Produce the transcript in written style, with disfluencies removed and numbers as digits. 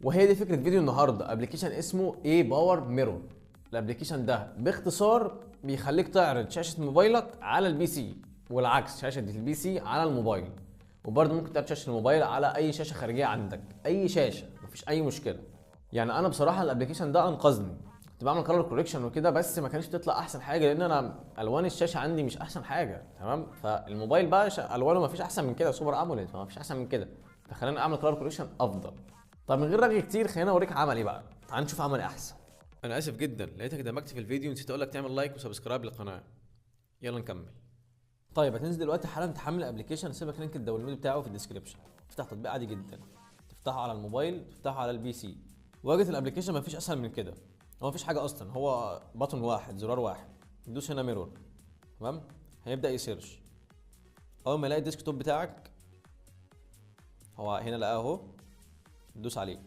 وهي دي فكره فيديو النهارده. ابلكيشن اسمه اي باور ميرور. الابلكيشن ده باختصار بيخليك تعرض شاشه موبايلك على البي سي، والعكس شاشه البي سي على الموبايل. وبرده ممكن تعرض شاشه الموبايل على اي شاشه خارجيه عندك، اي شاشه، مفيش اي مشكله. يعني انا بصراحه الابلكيشن ده انقذني. كنت بعمل كلر كوريكشن وكده، بس ما كانش تطلع احسن حاجه لان انا الوان الشاشه عندي مش احسن حاجه، تمام. فالموبايل بقى الوانه ما فيش احسن من كده، سوبر اموليد، فما فيش احسن من كده، فخلينا اعمل كلر كوريكشن افضل. طب من غير رغي كتير، خلينا اوريك عملي بقى. تعال نشوف عملي احسن. انا اسف جدا لقيتك دمجت في الفيديو، نسيت اقول لك تعمل لايك وسبسكرايب للقناه. يلا نكمل. طيب هتنزل دلوقتي حالا تحمل الابلكيشن، سيبك لينك الداونلود بتاعه في الديسكربشن. تفتح تطبيق عادي جدا، تفتحه على الموبايل، تفتحه على البي سي. واجهه الابلكيشن مفيش اسهل من كده. هو مفيش حاجه اصلا، هو بطن واحد، زرار واحد. تدوس هنا ميرور، تمام. هيبدا يسيرش. اول ما يلاقي الديسك توب بتاعك، هو هنا لقاه اهو، تدوس عليه.